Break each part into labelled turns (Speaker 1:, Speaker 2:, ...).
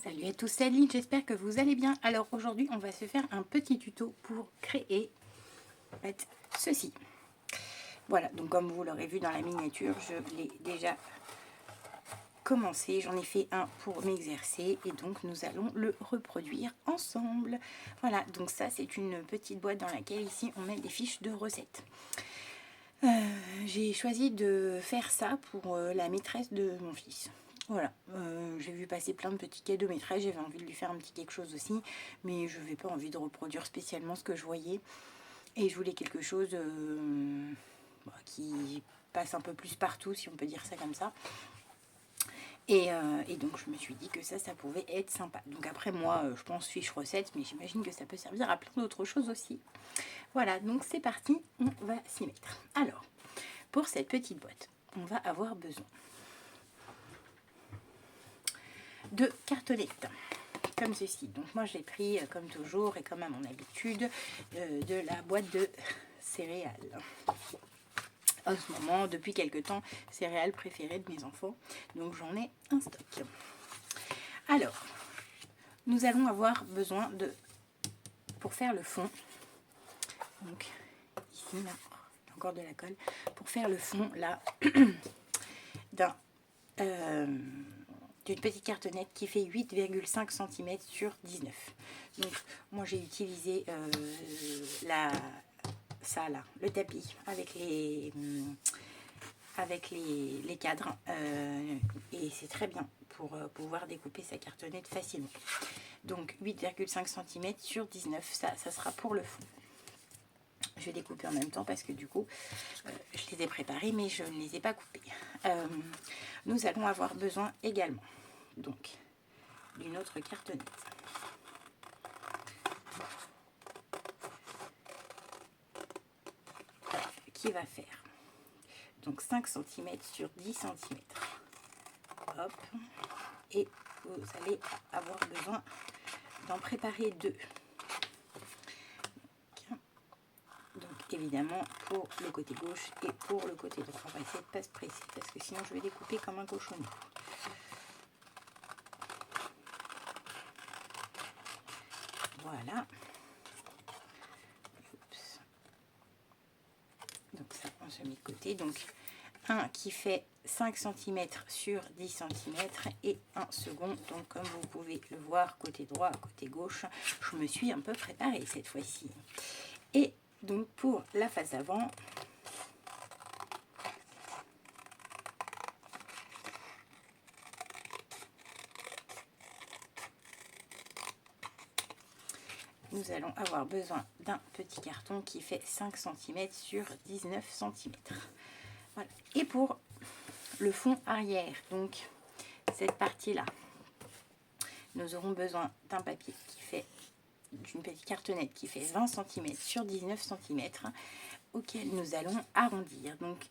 Speaker 1: Salut à tous, c'est Adeline, j'espère que vous allez bien. Alors aujourd'hui, on va se faire un petit tuto pour créer en fait, ceci. Voilà, donc comme vous l'aurez vu dans la miniature, je l'ai déjà commencé. J'en ai fait un pour m'exercer et donc nous allons le reproduire ensemble. Voilà, donc ça c'est une petite boîte dans laquelle ici on met des fiches de recettes. J'ai choisi de faire ça pour la maîtresse de mon fils. Voilà, j'ai vu passer plein de petits cadeaux maîtresse, j'avais envie de lui faire un petit quelque chose aussi, mais je n'avais pas envie de reproduire spécialement ce que je voyais. Et je voulais quelque chose qui passe un peu plus partout, si on peut dire ça comme ça. Et donc je me suis dit que ça pouvait être sympa. Donc après moi, je pense fiche recette, mais j'imagine que ça peut servir à plein d'autres choses aussi. Voilà, donc c'est parti, on va s'y mettre. Alors, pour cette petite boîte, on va avoir besoin de cartonnettes comme ceci. Donc moi j'ai pris comme toujours et comme à mon habitude de la boîte de céréales. En ce moment, depuis quelques temps, céréales préférées de mes enfants. Donc j'en ai un stock. Alors, nous allons avoir besoin de, pour faire le fond, donc ici là, encore de la colle, pour faire le fond là d'un d'une petite cartonnette qui fait 8,5 cm sur 19. Donc moi j'ai utilisé ça là, le tapis avec les cadres et c'est très bien pour pouvoir découper sa cartonnette facilement. Donc 8,5 cm sur 19, ça sera pour le fond. Je vais découper en même temps parce que du coup je les ai préparés mais je ne les ai pas coupés. Nous allons avoir besoin également donc d'une autre cartonnette. Qui va faire donc 5 cm sur 10 cm. Hop. Et vous allez avoir besoin d'en préparer deux. Donc évidemment pour le côté gauche et pour le côté droit. On va essayer de ne pas se presser parce que sinon je vais découper comme un cochonnet. Voilà. Oups. Donc ça on se met de côté. Donc un qui fait 5 cm sur 10 cm et un second. Donc comme vous pouvez le voir, côté droit, côté gauche, je me suis un peu préparée cette fois-ci. Et donc pour la face avant, nous allons avoir besoin d'un petit carton qui fait 5 cm sur 19 cm. Voilà. Et pour le fond arrière, donc cette partie-là, nous aurons besoin d'un papier qui fait, d'une petite cartonnette qui fait 20 cm sur 19 cm, auquel nous allons arrondir. Donc,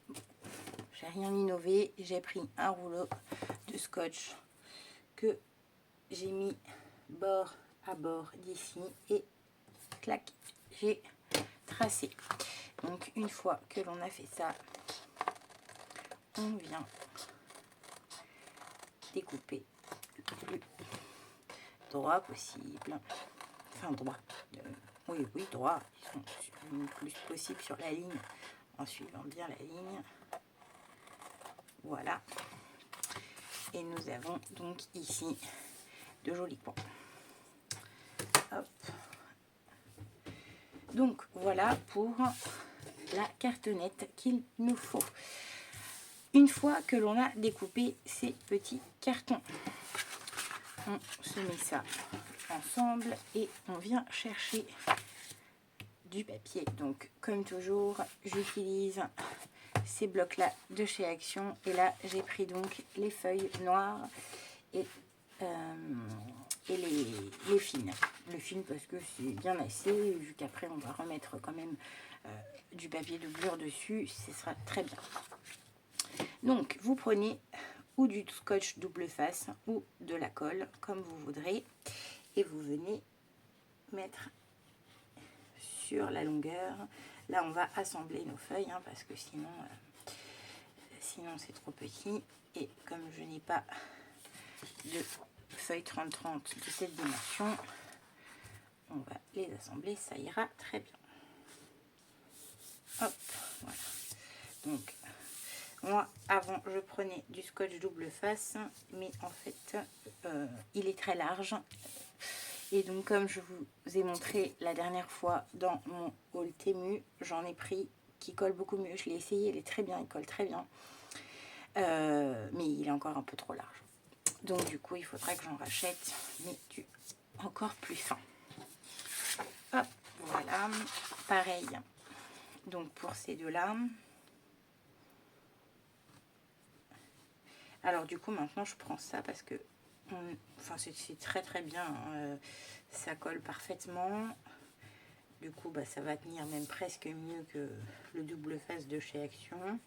Speaker 1: j'ai rien innové, j'ai pris un rouleau de scotch que j'ai mis bord à bord d'ici et clac, j'ai tracé. Donc une fois que l'on a fait ça, on vient découper le plus droit possible. Enfin droit. Oui, droit. Ils sont le plus possible sur la ligne en suivant bien la ligne. Voilà. Et nous avons donc ici de jolis points. Hop. Donc voilà pour la cartonnette qu'il nous faut. Une fois que l'on a découpé ces petits cartons, on se met ça ensemble et on vient chercher du papier. Donc comme toujours, j'utilise ces blocs là de chez Action et là j'ai pris donc les feuilles noires et les fines. Les fines parce que c'est bien assez, vu qu'après on va remettre quand même du papier doublure dessus, ce sera très bien. Donc vous prenez ou du scotch double face ou de la colle comme vous voudrez et vous venez mettre sur la longueur. Là on va assembler nos feuilles parce que sinon c'est trop petit et comme je n'ai pas de feuilles 30-30 de cette dimension. On va les assembler, ça ira très bien. Hop, voilà. Donc, moi, avant, je prenais du scotch double face, mais en fait, il est très large. Et donc, comme je vous ai montré la dernière fois dans mon haul Temu, j'en ai pris qui colle beaucoup mieux. Je l'ai essayé, il est très bien, il colle très bien. Mais il est encore un peu trop large. Donc, du coup, il faudrait que j'en rachète, mais du encore plus fin. Hop, voilà. Pareil. Donc, pour ces deux-là. Alors, du coup, maintenant, je prends ça parce que enfin, c'est très très bien. Ça colle parfaitement. Du coup, bah, ça va tenir même presque mieux que le double face de chez Action.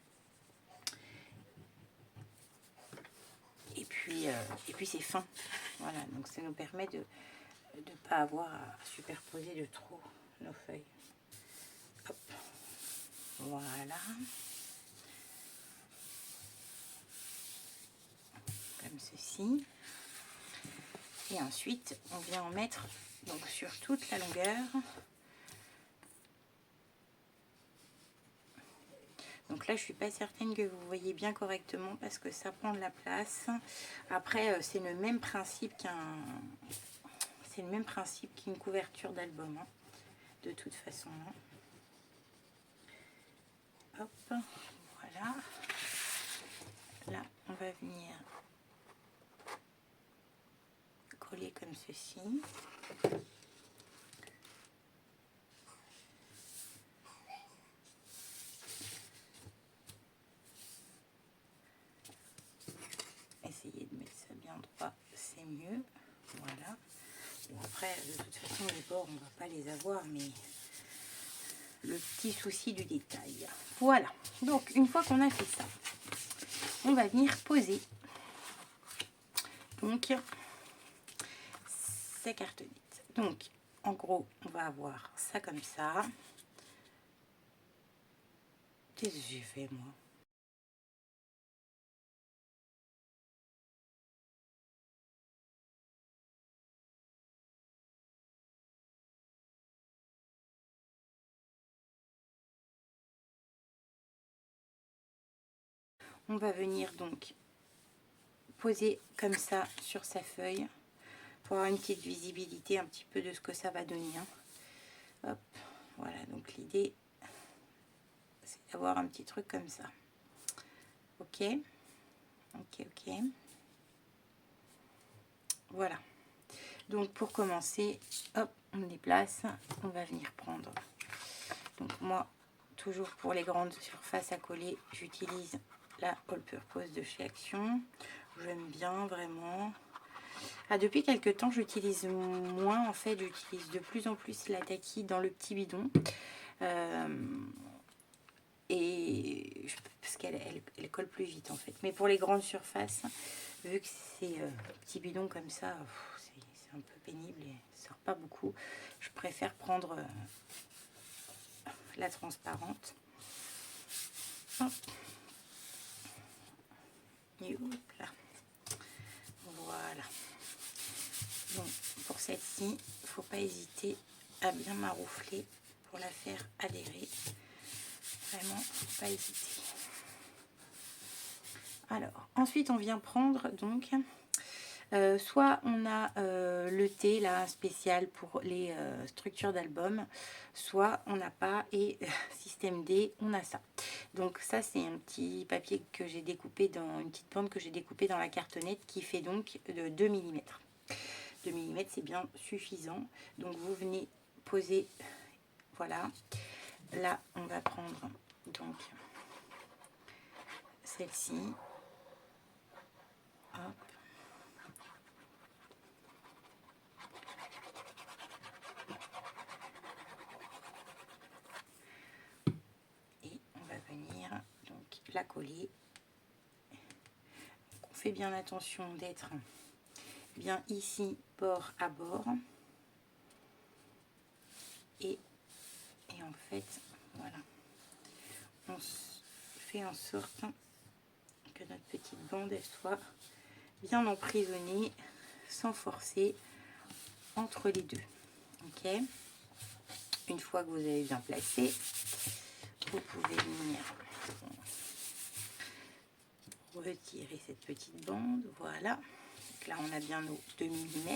Speaker 1: Et puis c'est fin. Voilà, donc ça nous permet de ne pas avoir à superposer de trop nos feuilles. Hop. Voilà. Comme ceci. Et ensuite, on vient en mettre donc sur toute la longueur. Donc là, je suis pas certaine que vous voyez bien correctement parce que ça prend de la place. Après, c'est le même principe qu'une couverture d'album, hein, de toute façon. Hop, voilà. Là, on va venir coller comme ceci. Essayez de mettre ça bien droit, c'est mieux. Voilà. Bon, après, de toute façon, les bords, on ne va pas les avoir, mais le petit souci du détail. Voilà. Donc, une fois qu'on a fait ça, on va venir poser donc ces cartonnettes. Donc, en gros, on va avoir ça comme ça. Qu'est-ce que j'ai fait, moi? On va venir donc poser comme ça sur sa feuille pour avoir une petite visibilité un petit peu de ce que ça va donner. Hein. Hop, voilà, donc l'idée, c'est d'avoir un petit truc comme ça. Ok, ok. Voilà. Donc pour commencer, hop, on déplace, on va venir prendre. Donc moi, toujours pour les grandes surfaces à coller, j'utilise la All Purpose de chez Action. J'aime bien vraiment. Ah, depuis quelques temps, j'utilise moins, en fait, j'utilise de plus en plus la Taki dans le petit bidon. Parce qu'elle elle colle plus vite, en fait. Mais pour les grandes surfaces, vu que c'est petit bidon comme ça, c'est un peu pénible et ça sort pas beaucoup. Je préfère prendre la transparente. Hop. Et hop là. Voilà. Donc pour celle-ci, il ne faut pas hésiter à bien maroufler pour la faire adhérer. Vraiment, faut pas hésiter. Alors, ensuite, on vient prendre donc, soit on a le thé là spécial pour les structures d'album, soit on n'a pas et système D, on a ça. Donc ça, c'est un petit papier que j'ai découpé dans une petite bande que j'ai découpée dans la cartonnette qui fait donc de 2 mm. 2 mm, c'est bien suffisant. Donc vous venez poser, voilà. Là, on va prendre donc celle-ci. Hop. Et on va venir donc la coller. Donc, on fait bien attention d'être bien ici, bord à bord. Et en fait, voilà. On fait en sorte que notre petite bande elle soit bien emprisonnée sans forcer entre les deux. Ok. Une fois que vous avez bien placé, vous pouvez venir retirer cette petite bande. Voilà. Donc là, on a bien nos 2 mm.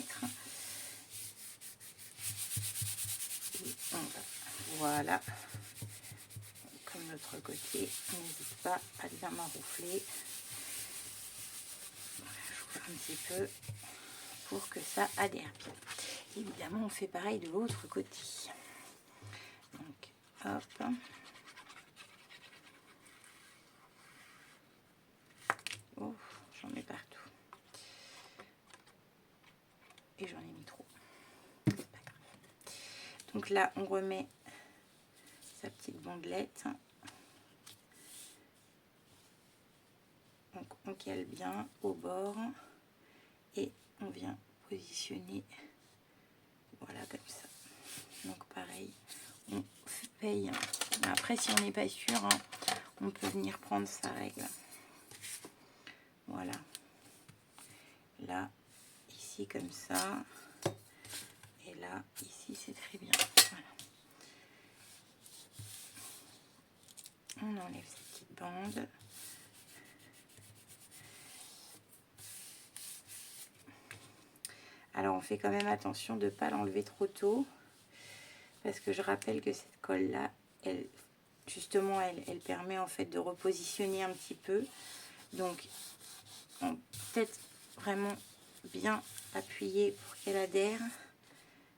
Speaker 1: Et on va, voilà. Comme l'autre côté, n'hésite pas à bien maroufler. Voilà, je ouvre un petit peu pour que ça adhère bien. Évidemment, on fait pareil de l'autre côté. Donc, hop. Oh, j'en mets partout. Et j'en ai mis trop. C'est pas grave. Donc là, on remet sa petite bandelette. Donc, on cale bien au bord. Et on vient positionner. Voilà, comme ça. Donc, pareil, on paye. Après, si on n'est pas sûr, hein, on peut venir prendre sa règle. Voilà. Là, ici, comme ça. Et là, ici, c'est très bien. Voilà. On enlève cette petite bande. Alors, on fait quand même attention de ne pas l'enlever trop tôt. Parce que je rappelle que cette colle-là, elle, justement, elle permet en fait de repositionner un petit peu. Donc, peut-être vraiment bien appuyer pour qu'elle adhère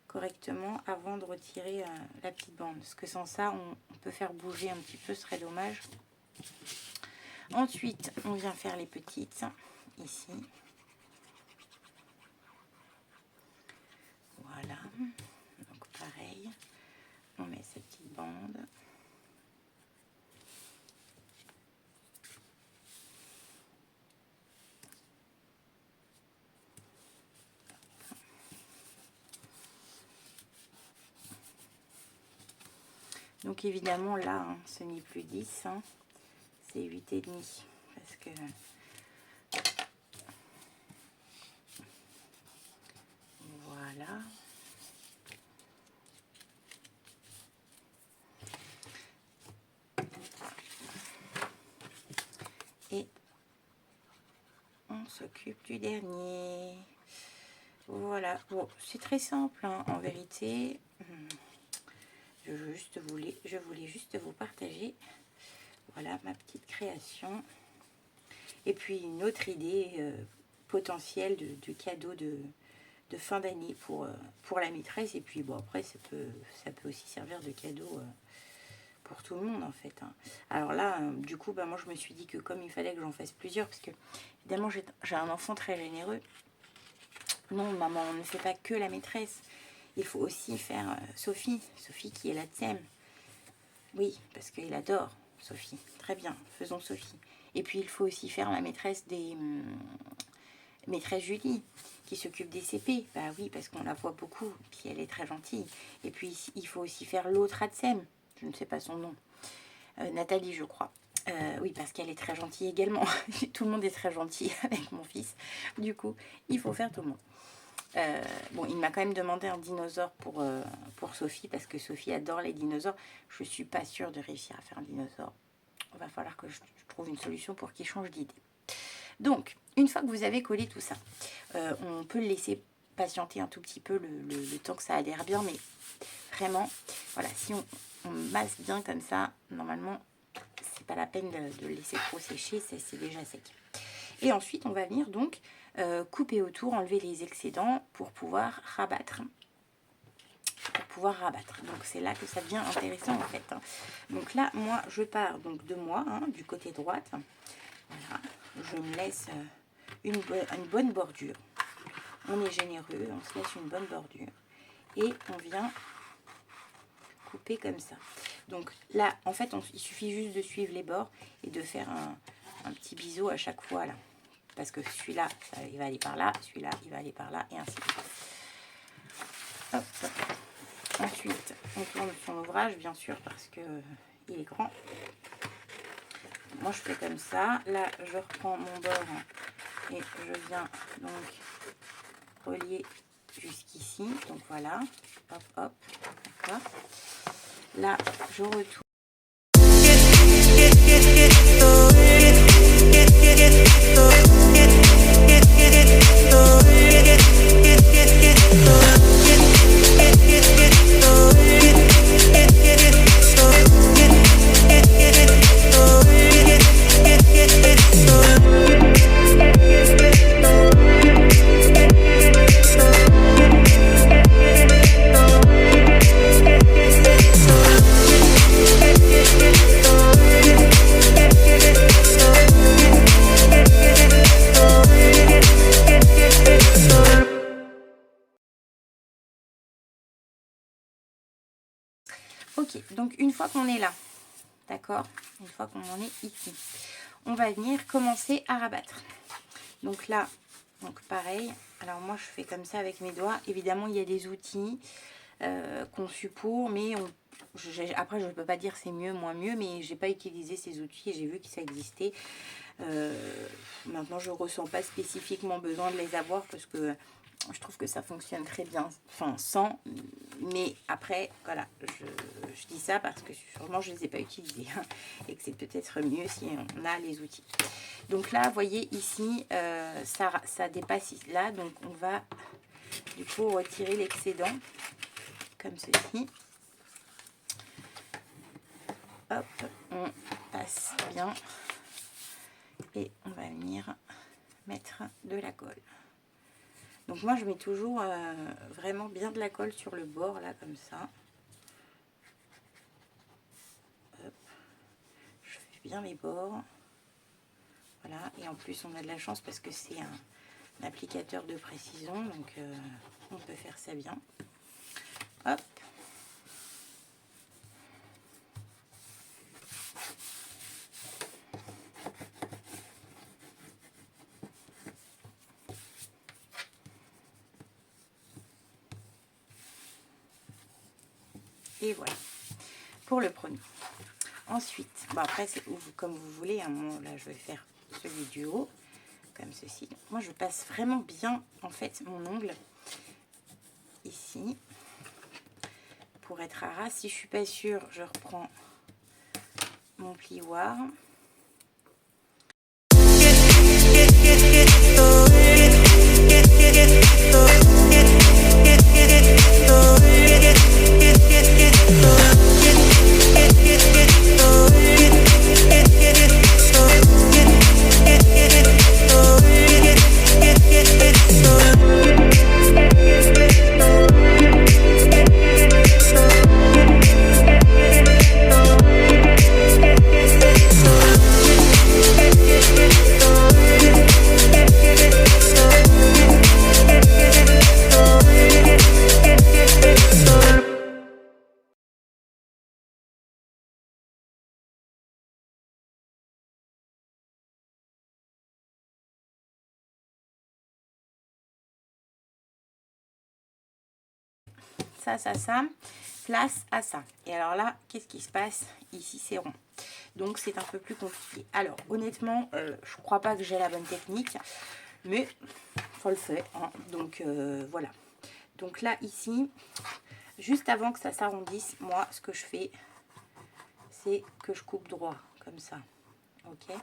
Speaker 1: correctement avant de retirer la petite bande. Parce que sans ça, on peut faire bouger un petit peu, ce serait dommage. Ensuite, on vient faire les petites, ici. Voilà. Donc, pareil, on met cette petite bande. Donc évidemment là, hein, ce n'est plus 10, hein, c'est 8,5. Parce que voilà. Et on s'occupe du dernier. Voilà. Bon, c'est très simple hein, en vérité. Je voulais juste vous partager. Voilà ma petite création. Et puis une autre idée potentielle de cadeau de fin d'année pour la maîtresse. Et puis bon, après ça peut aussi servir de cadeau pour tout le monde en fait. Hein. Alors là, du coup, bah, moi je me suis dit que comme il fallait que j'en fasse plusieurs, parce que évidemment j'ai un enfant très généreux. Non, maman, on ne fait pas que la maîtresse. Il faut aussi faire Sophie qui est la tienne. Oui, parce qu'il adore Sophie. Très bien, faisons Sophie. Et puis il faut aussi faire la maîtresse des maîtresse Julie, qui s'occupe des CP. Bah oui, parce qu'on la voit beaucoup, puis elle est très gentille. Et puis il faut aussi faire l'autre Adsem, je ne sais pas son nom, Nathalie je crois. Oui, parce qu'elle est très gentille également. Tout le monde est très gentil avec mon fils. Du coup, il faut faire tout le monde. Bon, il m'a quand même demandé un dinosaure pour Sophie, parce que Sophie adore les dinosaures. Je ne suis pas sûre de réussir à faire un dinosaure. Il va falloir que je trouve une solution pour qu'il change d'idée. Donc, une fois que vous avez collé tout ça, on peut le laisser patienter un tout petit peu le temps que ça adhère bien, mais vraiment, voilà, si on masse bien comme ça, normalement, c'est pas la peine de le laisser trop sécher, c'est déjà sec. Et ensuite, on va venir donc couper autour, enlever les excédents pour pouvoir rabattre. Donc c'est là que ça devient intéressant en fait. Hein. Donc là, moi, je pars donc de moi, hein, du côté droite. Voilà, je me laisse une bonne bordure. On est généreux, on se laisse une bonne bordure. Et on vient couper comme ça. Donc là, en fait, il suffit juste de suivre les bords et de faire un petit biseau à chaque fois là. Parce que celui-là, il va aller par là, celui-là, il va aller par là, et ainsi de suite. Hop. Ensuite, on tourne son ouvrage, bien sûr, parce que il est grand. Moi, je fais comme ça. Là, je reprends mon bord et je viens donc relier jusqu'ici. Donc voilà, hop, hop, d'accord. Là, je retourne. Ok, donc une fois qu'on est là, d'accord, une fois qu'on en est ici, on va venir commencer à rabattre. Donc là, donc pareil, alors moi je fais comme ça avec mes doigts. Évidemment, il y a des outils conçus pour, mais après je ne peux pas dire c'est mieux, moins mieux, mais j'ai pas utilisé ces outils et j'ai vu que ça existait. Maintenant, je ressens pas spécifiquement besoin de les avoir parce que je trouve que ça fonctionne très bien, enfin sans, mais après, voilà, je dis ça parce que sûrement je ne les ai pas utilisés hein, et que c'est peut-être mieux si on a les outils. Donc là, vous voyez ici, ça dépasse là, donc on va du coup retirer l'excédent comme ceci. Hop, on passe bien et on va venir mettre de la colle. Donc moi je mets toujours vraiment bien de la colle sur le bord là comme ça. Hop. Je fais bien les bords. Voilà, et en plus on a de la chance parce que c'est un applicateur de précision, donc on peut faire ça bien. Hop. Et voilà, pour le premier. Ensuite, bon après c'est comme vous voulez, hein, moi, là je vais faire celui du haut, comme ceci. Moi je passe vraiment bien en fait mon ongle ici, pour être à ras. Si je suis pas sûre, je reprends mon plioir. Ça, place à ça. Et alors là, qu'est-ce qui se passe? Ici, c'est rond. Donc, c'est un peu plus compliqué. Alors, honnêtement, je crois pas que j'ai la bonne technique, mais faut le faire. Hein. Donc, voilà. Donc là, ici, juste avant que ça s'arrondisse, moi, ce que je fais, c'est que je coupe droit, comme ça. Ok?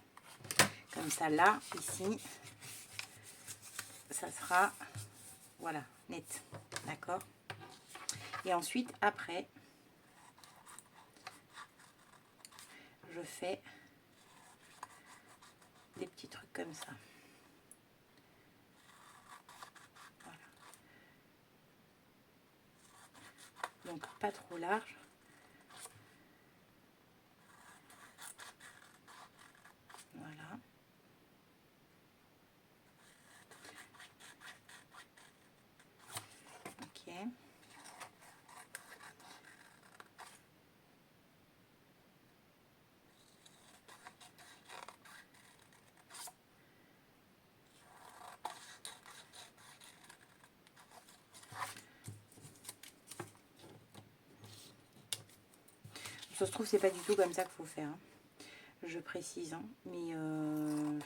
Speaker 1: Comme ça, là, ici, ça sera, voilà, net. D'accord? Et ensuite, après, je fais des petits trucs comme ça. Voilà. Donc, pas trop large. Voilà. Ok. Ça se trouve, c'est pas du tout comme ça qu'il faut faire. Hein. Je précise, hein. Mais je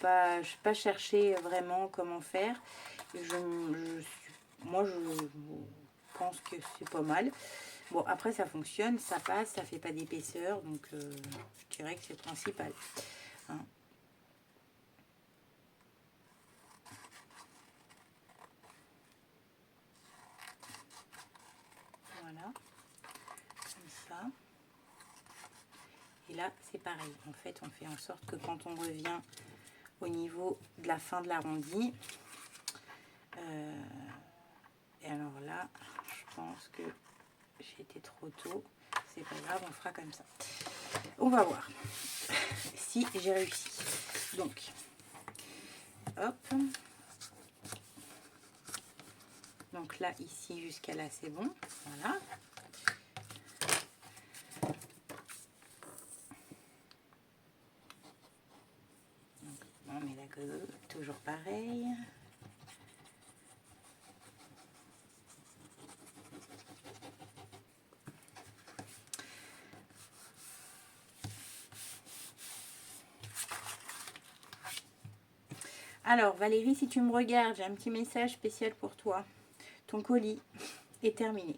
Speaker 1: n'ai pas cherché vraiment comment faire. Moi, je pense que c'est pas mal. Bon, après, ça fonctionne, ça passe, ça fait pas d'épaisseur, donc je dirais que c'est le principal. Hein. Voilà, comme ça. Et là, c'est pareil. En fait, on fait en sorte que quand on revient au niveau de la fin de l'arrondi, et alors là, je pense que j'ai été trop tôt. C'est pas grave, on fera comme ça. On va voir si j'ai réussi. Donc, hop. Donc là, ici, jusqu'à là, c'est bon. Voilà. Donc, on met la queue, toujours pareil. Alors, Valérie, si tu me regardes, j'ai un petit message spécial pour toi. Ton colis est terminé.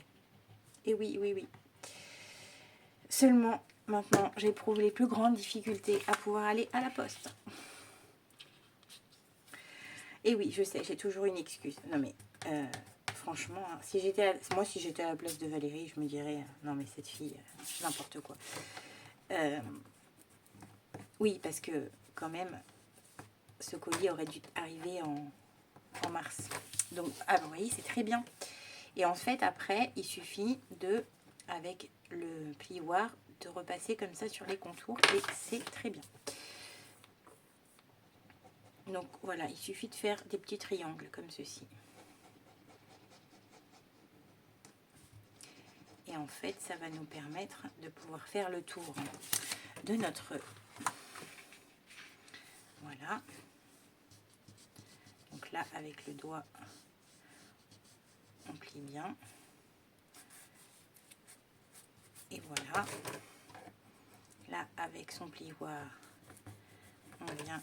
Speaker 1: Et oui, oui, oui. Seulement, maintenant, j'éprouve les plus grandes difficultés à pouvoir aller à la poste. Et oui, je sais, j'ai toujours une excuse. Non mais, franchement, si j'étais à la place de Valérie, je me dirais, non mais cette fille, n'importe quoi. Oui, parce que quand même, ce colis aurait dû arriver en mars. Donc, ah, vous voyez, c'est très bien. Et en fait, après, il suffit de, avec le plioir, de repasser comme ça sur les contours et c'est très bien. Donc voilà, il suffit de faire des petits triangles comme ceci. Et en fait, ça va nous permettre de pouvoir faire le tour de notre... Voilà. Donc là, avec le doigt, on plie bien. Et voilà. Là, avec son plioir, on vient...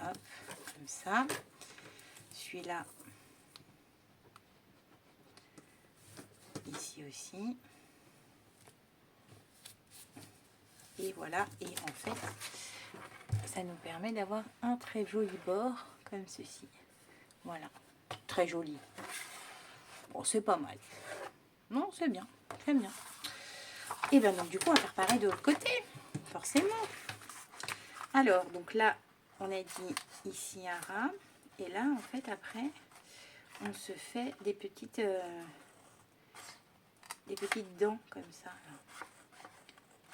Speaker 1: Hop, comme ça. Celui-là, ici aussi. Et voilà. Et en fait, ça nous permet d'avoir un très joli bord comme ceci. Voilà. Très joli. Bon, c'est pas mal. Non, c'est bien. J'aime bien. Et bien donc du coup, on va faire pareil de l'autre côté. Forcément. Alors, donc là, on a dit ici un ras. Et là, en fait, après, on se fait des petites dents comme ça.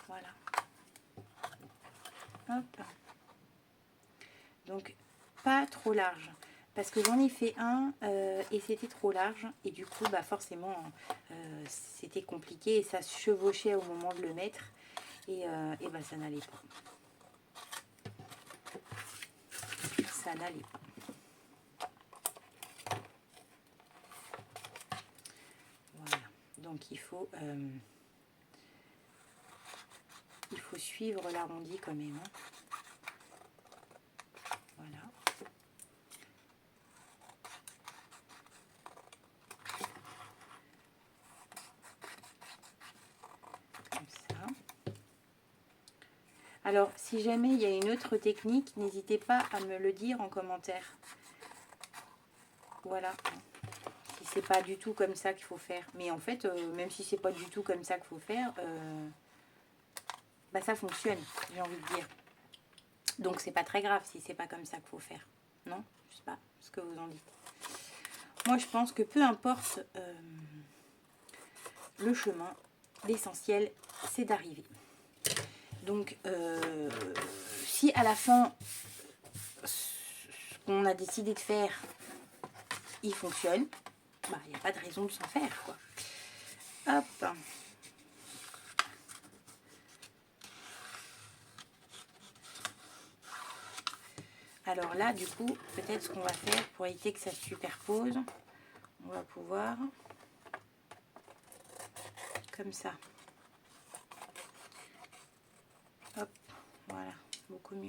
Speaker 1: Voilà. Hop. Donc, pas trop large. Parce que j'en ai fait un et c'était trop large. Et du coup, bah forcément, c'était compliqué. Et ça se chevauchait au moment de le mettre. Et bah, ça n'allait pas. Ça n'allait pas. Voilà. Donc, il faut suivre l'arrondi quand même. Hein. Voilà. Comme ça. Alors, si jamais il y a une autre technique, n'hésitez pas à me le dire en commentaire. Voilà. Si c'est pas du tout comme ça qu'il faut faire. Mais en fait, même si c'est pas du tout comme ça qu'il faut faire, bah ça fonctionne, j'ai envie de dire. Donc c'est pas très grave si c'est pas comme ça qu'il faut faire. Non? Je sais pas ce que vous en dites. Moi, je pense que peu importe le chemin, l'essentiel, c'est d'arriver. Donc, si à la fin, ce qu'on a décidé de faire, il fonctionne, bah, il n'y a pas de raison de s'en faire, quoi. Hop. Alors là, du coup, peut-être ce qu'on va faire pour éviter que ça se superpose, on va pouvoir, comme ça. Hop, voilà, beaucoup mieux.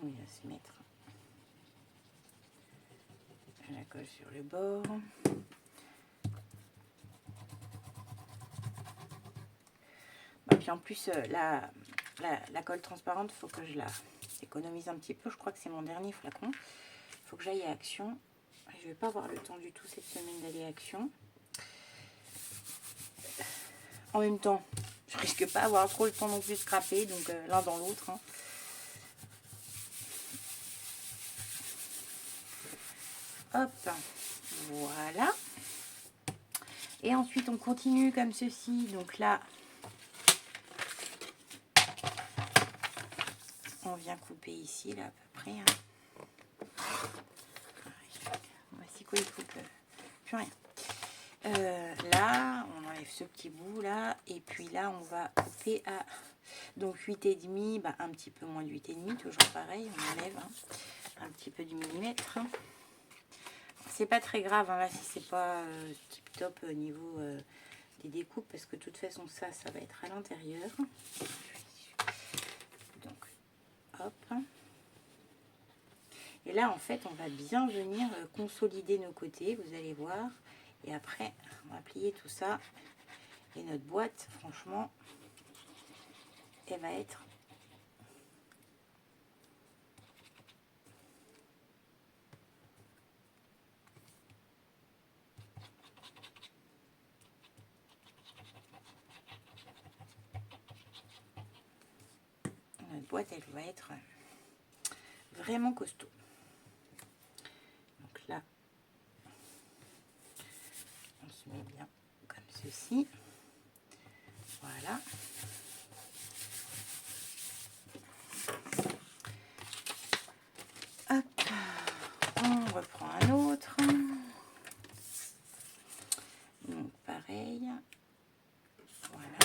Speaker 1: On va se mettre la colle sur le bord. Et puis en plus, la colle transparente, il faut que je la économise un petit peu. Je crois que c'est mon dernier flacon. Il faut que j'aille à Action. Je ne vais pas avoir le temps du tout cette semaine d'aller à Action. En même temps, je risque pas avoir trop le temps non plus de scraper, donc l'un dans l'autre. Hein. Hop, voilà. Et ensuite, on continue comme ceci. Donc là, on vient couper ici, là, à peu près. Hein. Voici quoi, il coupe plus rien. Là, on enlève ce petit bout là. Et puis là, on va couper à donc 8,5, bah, un petit peu moins de 8,5, toujours pareil. On enlève un petit peu du millimètre. C'est pas très grave hein, là si c'est pas tip top au niveau des découpes parce que de toute façon ça va être à l'intérieur. Donc hop. Et là en fait on va bien venir consolider nos côtés, vous allez voir. Et après on va plier tout ça. Et notre boîte franchement elle va être elle va être vraiment costaud. Donc là, on se met bien comme ceci. Voilà. Hop, on reprend un autre. Donc pareil. Voilà.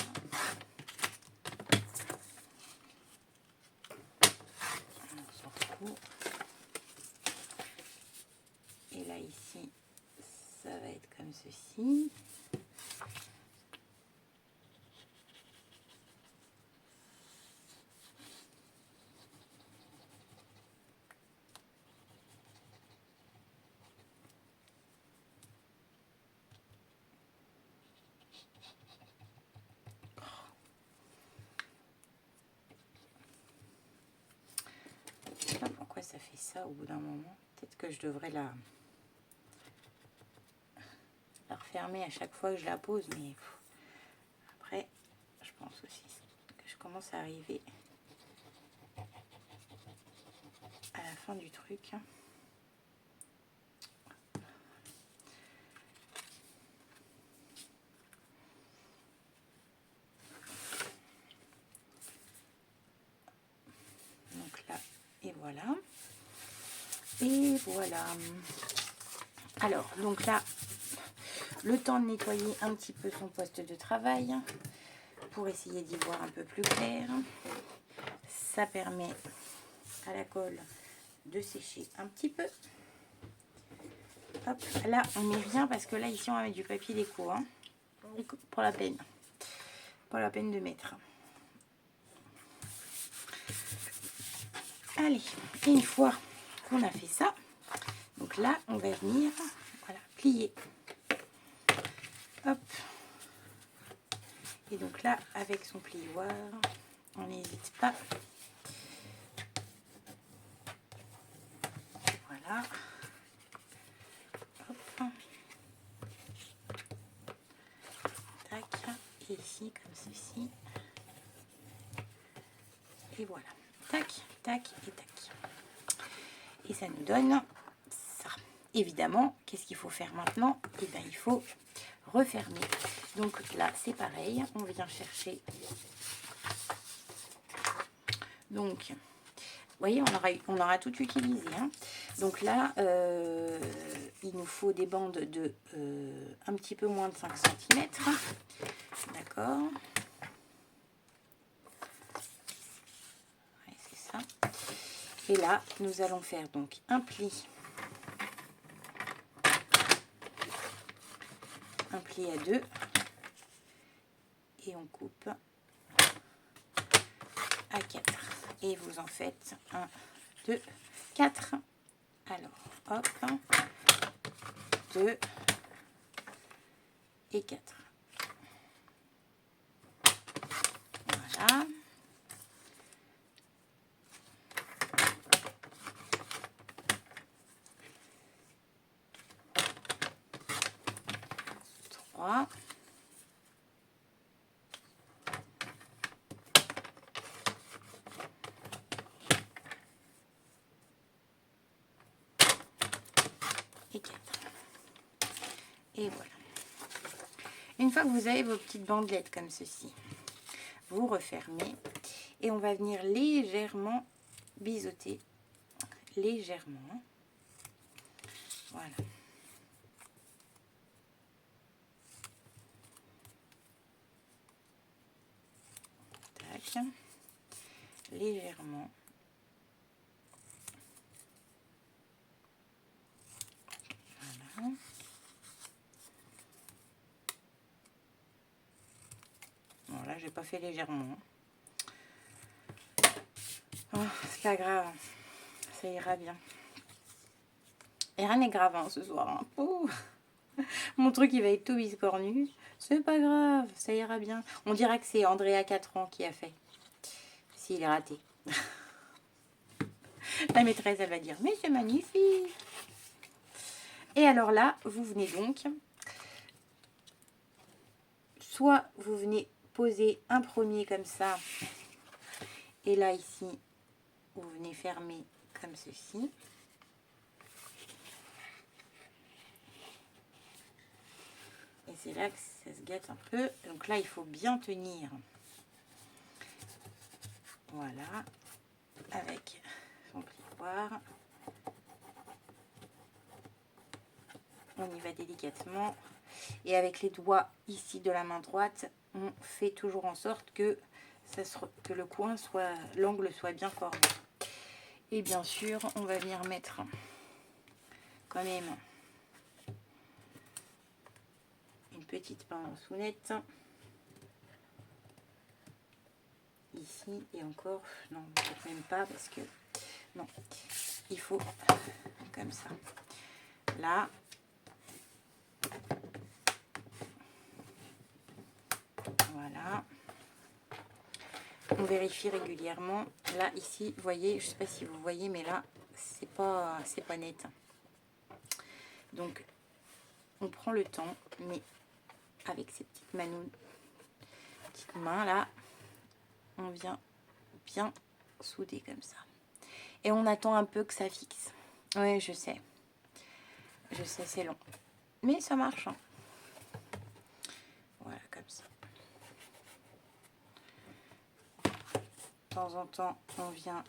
Speaker 1: On s'en fout. Et là ici, ça va être comme ceci. Je sais pas pourquoi ça fait ça au bout d'un moment. Peut-être que je devrais la refermer à chaque fois que je la pose, mais après, je pense aussi que je commence à arriver à la fin du truc. Donc là, et voilà. Et voilà. Alors, donc là, le temps de nettoyer un petit peu son poste de travail pour essayer d'y voir un peu plus clair. Ça permet à la colle de sécher un petit peu. Hop, là on met rien parce que là ici on va mettre du papier déco. Hein. Donc pas la peine de mettre. Allez, et une fois qu'on a fait ça, donc là on va venir voilà, plier. Hop. Et donc là avec son plioir, on n'hésite pas. Voilà. Hop. Tac. Et ici comme ceci. Et voilà. Tac, tac et tac. Et ça nous donne ça. Évidemment, qu'est-ce qu'il faut faire maintenant? Et bien, il faut refermer. Donc là, c'est pareil. On vient chercher. Donc, vous voyez, on aura tout utilisé. Hein. Donc là, il nous faut des bandes de un petit peu moins de 5 cm. D'accord. Ouais, c'est ça. Et là, nous allons faire donc un pli à 2 et on coupe à 4 et vous en faites un 2, 4. Alors, hop, 2 et 4. Voilà. Et 4. Et voilà. Une fois que vous avez vos petites bandelettes comme ceci, vous refermez et on va venir légèrement biseauter. Légèrement. Voilà. Tac. Légèrement. Voilà. Bon, là, j'ai pas fait légèrement. Oh, c'est pas grave. Ça ira bien. Et rien n'est grave hein, ce soir. Hein. Ouh. Mon truc, il va être tout biscornu. C'est pas grave, ça ira bien. On dirait que c'est Andrea 4 ans qui a fait. S'il est raté. La maîtresse, elle va dire, mais c'est magnifique. Et alors là, vous venez donc, soit vous venez poser un premier comme ça, et là ici, vous venez fermer comme ceci. Et c'est là que ça se gâte un peu. Donc là, il faut bien tenir. Voilà. Avec son plioir. On y va délicatement. Et avec les doigts ici de la main droite, on fait toujours en sorte que, que le coin soit, l'angle soit bien formé. Et bien sûr, on va venir mettre quand même une petite pinceau-nette. Ici et encore, non, peut-être même pas parce que, non, il faut comme ça. Là. Voilà. On vérifie régulièrement. Là, ici, vous voyez, je ne sais pas si vous voyez, mais là, c'est pas net. Donc, on prend le temps, mais avec ces petites mains là, on vient bien souder comme ça. Et on attend un peu que ça fixe. Oui, je sais. Je sais, c'est long. Mais ça marche. Hein. Voilà, comme ça. De temps en temps, on vient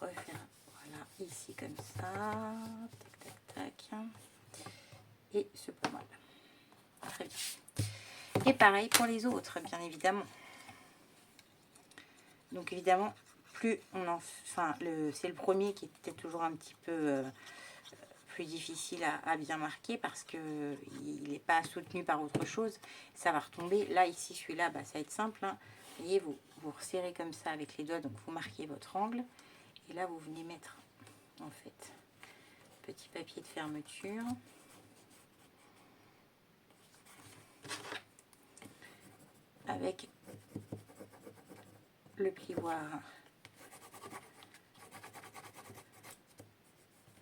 Speaker 1: refaire, voilà, ici comme ça, tac, tac, tac, et ce pommade. Très bien. Et pareil pour les autres, bien évidemment. Donc évidemment, plus on en, enfin, c'est le premier qui est peut-être toujours un petit peu plus difficile à bien marquer parce que il n'est pas soutenu par autre chose. Ça va retomber. Là, ici, celui-là, bah, ça va être simple. Hein. Vous voyez, vous resserrez comme ça avec les doigts, donc vous marquez votre angle. Et là, vous venez mettre, en fait, petit papier de fermeture. Avec le plioir.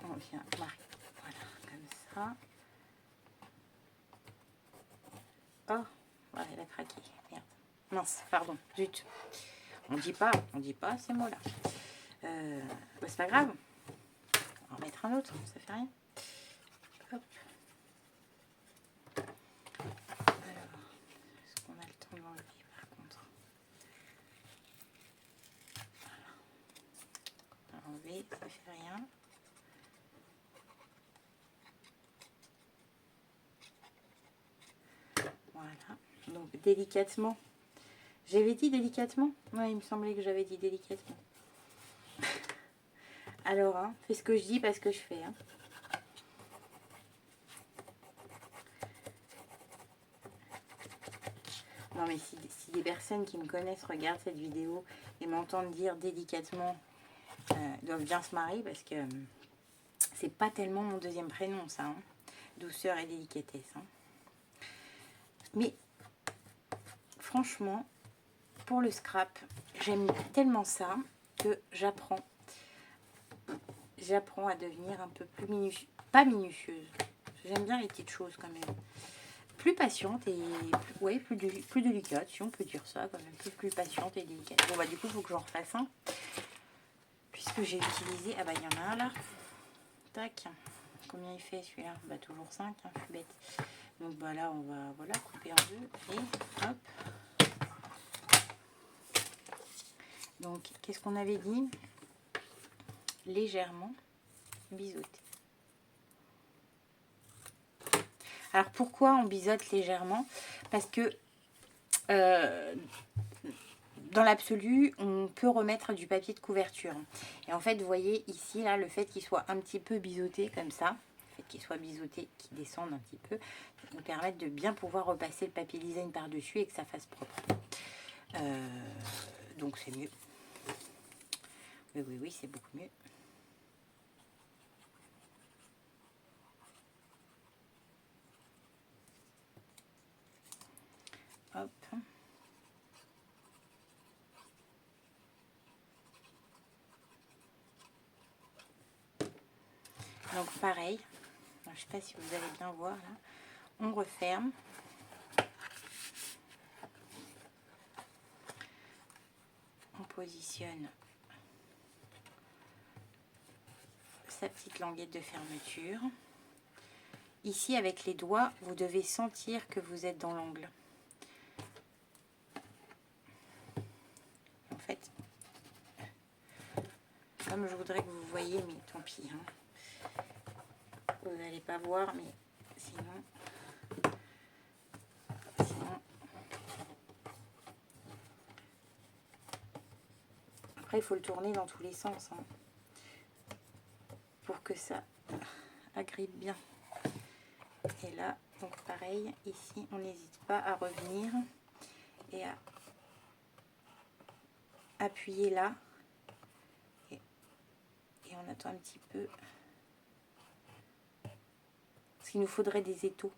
Speaker 1: On vient marquer, voilà, comme ça. Oh, ouais, elle a craqué. Merde. Mince, pardon, zut. On dit pas ces mots-là. Bah, c'est pas grave. On va en mettre un autre, ça fait rien. Hop. Alors, est-ce qu'on a le temps de l'enlever par contre? Voilà. On va enlever, ça fait rien. Voilà. Donc délicatement. J'avais dit délicatement? Ouais, il me semblait que j'avais dit délicatement. Alors, hein, fais ce que je dis, pas ce que je fais. Hein. Non, mais si des personnes qui me connaissent regardent cette vidéo et m'entendent dire délicatement, Ils doivent bien se marier parce que c'est pas tellement mon deuxième prénom, ça. Hein. Douceur et délicatesse. Hein. Mais franchement, pour le scrap, j'aime tellement ça que j'apprends à devenir un peu plus minutieuse. Pas minutieuse. J'aime bien les petites choses quand même. Plus patiente et ouais, plus délicate, si on peut dire ça quand même. Plus patiente et délicate. Bon bah du coup, il faut que j'en refasse un. Puisque j'ai utilisé... Ah bah il y en a un là. Tac. Combien il fait celui-là? Bah toujours 5, hein, je suis bête. Donc bah là, on va voilà, couper en deux. Et hop. Donc, qu'est-ce qu'on avait dit? Légèrement biseauté. Alors, pourquoi on biseaute légèrement? Parce que dans l'absolu, on peut remettre du papier de couverture. Et en fait, vous voyez ici, là, le fait qu'il soit un petit peu biseauté comme ça, le fait qu'il soit biseauté, qu'il descende un petit peu, nous permettre de bien pouvoir repasser le papier design par-dessus et que ça fasse propre. Donc, c'est mieux. Oui, c'est beaucoup mieux. Hop. Donc pareil, je ne sais pas si vous allez bien voir là, on referme. On positionne sa petite languette de fermeture. Ici, avec les doigts, vous devez sentir que vous êtes dans l'angle. En fait, comme je voudrais que vous voyez, mais tant pis. Hein. Vous n'allez pas voir, mais sinon... Après, il faut le tourner dans tous les sens. Hein, pour que ça agrippe bien. Et là, donc pareil, ici, on n'hésite pas à revenir et à appuyer là. Et on attend un petit peu. Parce qu'il nous faudrait des étaux.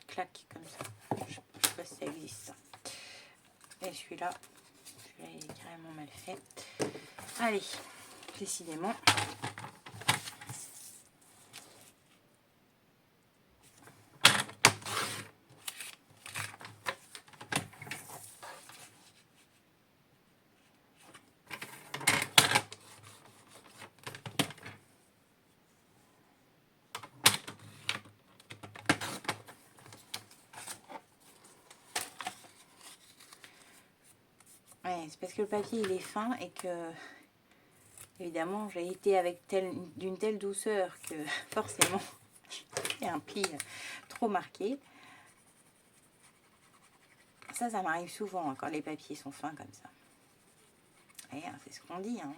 Speaker 1: Clac, comme ça. Je sais pas si ça existe. Ça. Et celui-là, il est carrément mal fait. Allez, décidément. Ouais, c'est parce que le papier il est fin et que évidemment j'ai été avec d'une telle douceur que forcément il y a un pli trop marqué. Ça m'arrive souvent hein, quand les papiers sont fins comme ça. Et c'est ce qu'on dit, hein.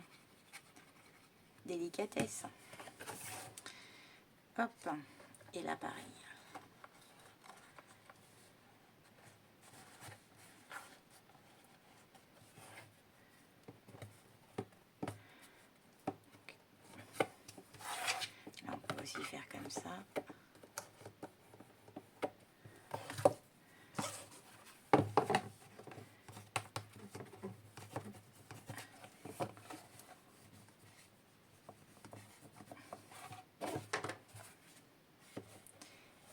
Speaker 1: Délicatesse. Hop, et là pareil. Là on peut aussi faire comme ça.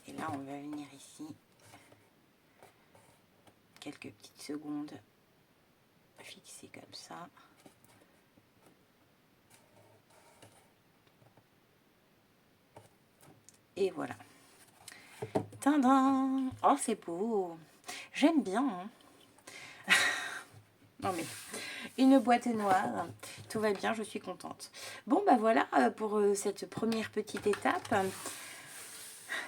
Speaker 1: Et là on va venir ici quelques petites secondes fixer comme ça. Et voilà. Tadam! Oh, c'est beau. J'aime bien. Hein. Non mais, une boîte noire. Tout va bien, je suis contente. Bon, bah voilà pour cette première petite étape.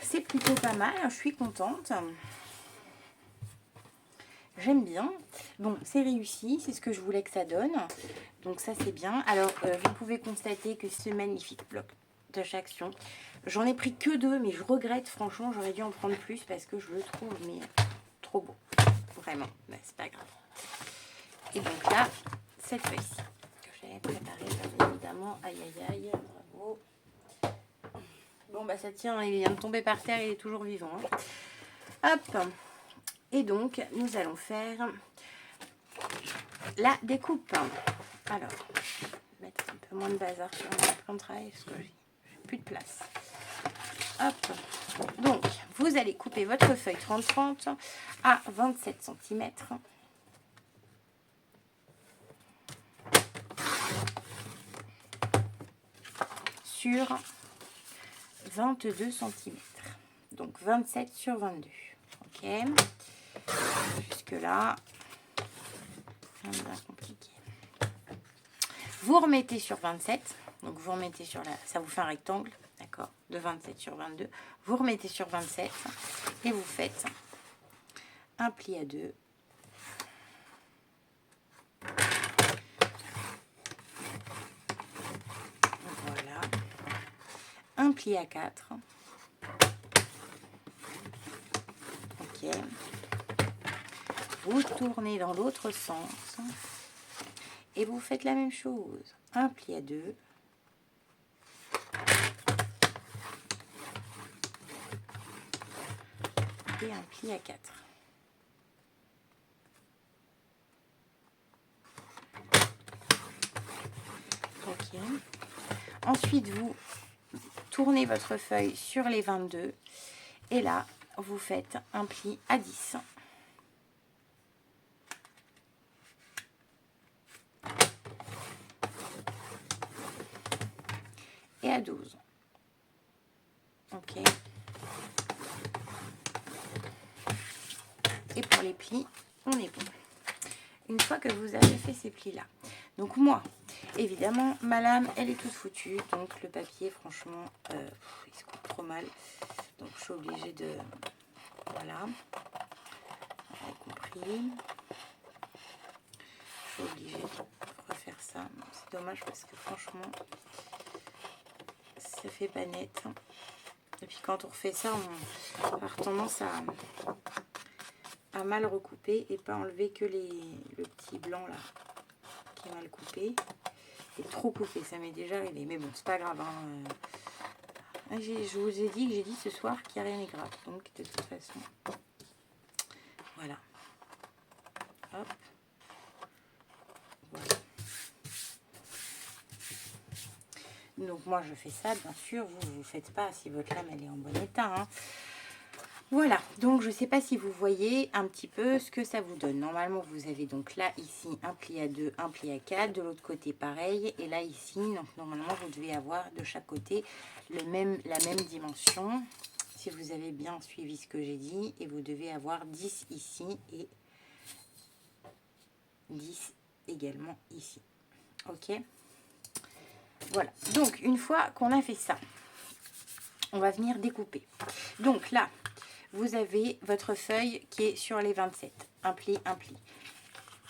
Speaker 1: C'est plutôt pas mal, je suis contente. J'aime bien. Bon, c'est réussi, c'est ce que je voulais que ça donne. Donc ça, c'est bien. Alors, vous pouvez constater que ce magnifique bloc de Action, j'en ai pris que 2, mais je regrette, franchement, j'aurais dû en prendre plus parce que je le trouve mais trop beau. Vraiment, mais c'est pas grave. Et donc là, cette feuille-ci, que préparé bien évidemment. Aïe aïe aïe, bravo. Bon bah ça tient, il vient de tomber par terre, il est toujours vivant. Hein. Hop. Et donc nous allons faire la découpe. Alors, je vais mettre un peu moins de bazar sur mon plan de travail parce que j'ai plus de place. Hop. Donc vous allez couper votre feuille 30-30 à 27 cm. Sur 22 cm. Donc 27 sur 22. Ok. Jusque là, rien de bien compliqué. Vous remettez sur 27. Donc vous remettez sur la, ça vous fait un rectangle, d'accord, de 27 sur 22. Vous remettez sur 27 et vous faites un pli à 2. Voilà. Un pli à 4. Ok. Vous tournez dans l'autre sens et vous faites la même chose. Un pli à 2. Et un pli à 4. Ok. Ensuite, vous tournez votre feuille sur les 22 et là, vous faites un pli à 10. Et à 12. Ok. Et pour les plis, on est bon. Une fois que vous avez fait ces plis-là. Donc moi, évidemment, ma lame, elle est toute foutue. Donc le papier, franchement, il se coupe trop mal. Donc je suis obligée de... Voilà. Vous avez compris. Je suis obligée de refaire ça. C'est dommage parce que franchement, ça fait pas net. Et puis quand on refait ça, on a tendance à mal recouper et pas enlever que le petit blanc là qui est mal coupé. Et trop coupé, ça m'est déjà arrivé. Mais bon, c'est pas grave. Hein. Je vous ai dit que j'ai dit ce soir qu'il n'y a rien de grave. Donc de toute façon, voilà. Hop. Voilà. Donc moi je fais ça, bien sûr, vous ne faites pas si votre lame elle est en bon état. Hein. Voilà, donc je ne sais pas si vous voyez un petit peu ce que ça vous donne. Normalement vous avez donc là ici un pli à 2, un pli à 4, de l'autre côté pareil. Et là ici, donc normalement vous devez avoir de chaque côté la même dimension. Si vous avez bien suivi ce que j'ai dit. Et vous devez avoir 10 ici et 10 également ici. Ok. Voilà, donc une fois qu'on a fait ça, on va venir découper. Donc là, vous avez votre feuille qui est sur les 27. Un pli, un pli.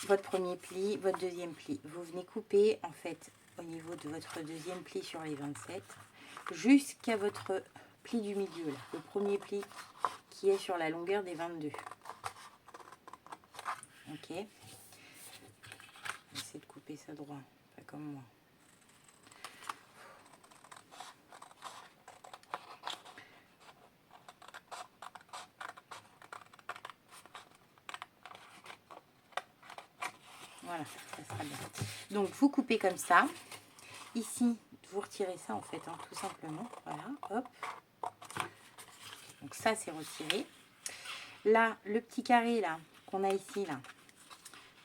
Speaker 1: Votre premier pli, votre deuxième pli. Vous venez couper en fait au niveau de votre deuxième pli sur les 27 jusqu'à votre pli du milieu. Là, le premier pli qui est sur la longueur des 22. Ok. Essayez de couper ça droit, pas comme moi. Voilà, ça sera bien. Donc, vous coupez comme ça. Ici, vous retirez ça, en fait, hein, tout simplement. Voilà, hop. Donc, ça, c'est retiré. Là, le petit carré, là, qu'on a ici, là,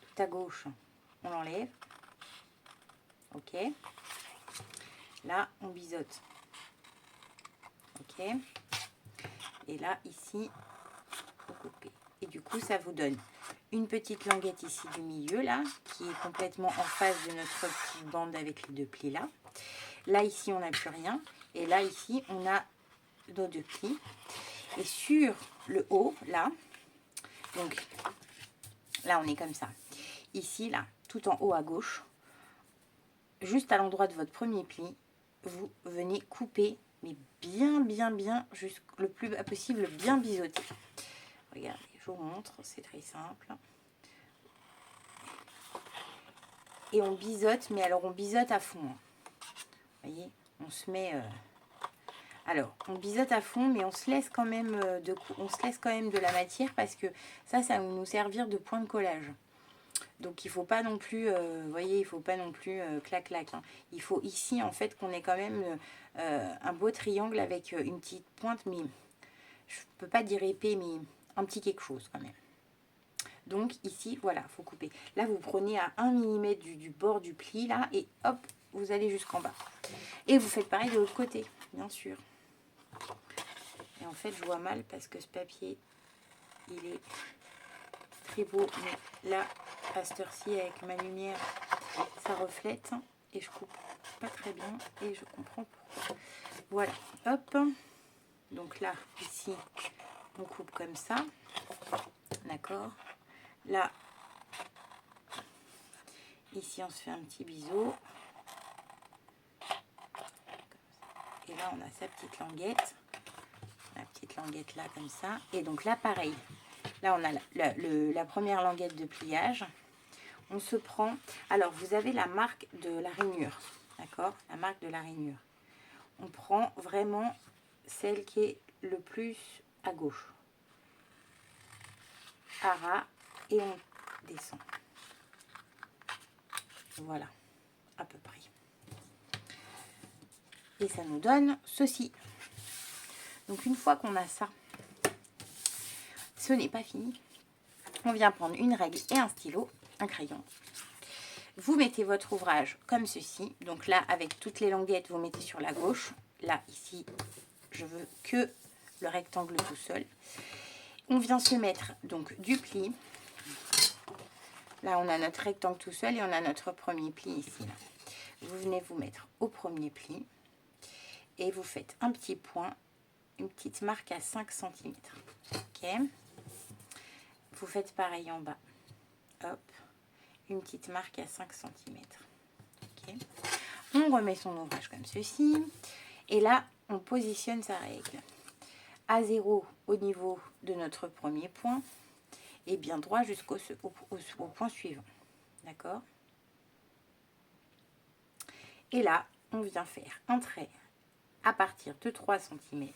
Speaker 1: tout à gauche, on l'enlève. Ok. Là, on biseaute. Ok. Et là, ici, vous coupez. Et du coup, ça vous donne une petite languette ici du milieu, là, qui est complètement en face de notre petite bande avec les deux plis, là. Là, ici, on n'a plus rien. Et là, ici, on a nos deux plis. Et sur le haut, là, donc, là, on est comme ça. Ici, là, tout en haut à gauche, juste à l'endroit de votre premier pli, vous venez couper, mais bien, le plus bas possible, bien biseauter. Regardez, je vous montre, c'est très simple. et on biseaute, mais alors on biseaute à fond. Vous voyez, on se met... alors, on biseaute à fond, mais on se laisse quand même de la matière parce que ça va nous servir de point de collage. Donc, il ne faut pas non plus, vous voyez, il ne faut pas non plus clac-clac. Hein. Il faut ici, en fait, qu'on ait quand même un beau triangle avec une petite pointe, mais je ne peux pas dire épais, mais un petit quelque chose quand même. Donc, ici, voilà, il faut couper. Là, vous prenez à 1 mm du bord du pli, là, et hop, vous allez jusqu'en bas. Et vous faites pareil de l'autre côté, bien sûr. Et en fait, je vois mal parce que ce papier, il est très beau. Mais là, à cette heure-ci, avec ma lumière, ça reflète. Et je coupe pas très bien. Et je comprends pourquoi. Voilà, hop. Donc là, ici, on coupe comme ça. D'accord. Là, ici, on se fait un petit biseau. Et là, on a sa petite languette. La petite languette là, comme ça. Et donc là, pareil. Là, on a la première languette de pliage. On se prend... Alors, vous avez la marque de la rainure. D'accord? La marque de la rainure. On prend vraiment celle qui est le plus à gauche. À ras. Et on descend. Voilà. À peu près. Et ça nous donne ceci. Donc, une fois qu'on a ça, ce n'est pas fini. On vient prendre une règle et un stylo, un crayon. Vous mettez votre ouvrage comme ceci. Donc là, avec toutes les languettes, vous mettez sur la gauche. Là, ici, je veux que le rectangle tout seul. On vient se mettre donc du pli. Là, on a notre rectangle tout seul et on a notre premier pli ici. Là. Vous venez vous mettre au premier pli et vous faites un petit point, une petite marque à 5 cm. Ok. Vous faites pareil en bas. Hop. Une petite marque à 5 cm. Okay. On remet son ouvrage comme ceci. Et là, on positionne sa règle à 0 au niveau de notre premier point et bien droit jusqu'au point suivant. D'accord? Et là, on vient faire un trait à partir de 3 cm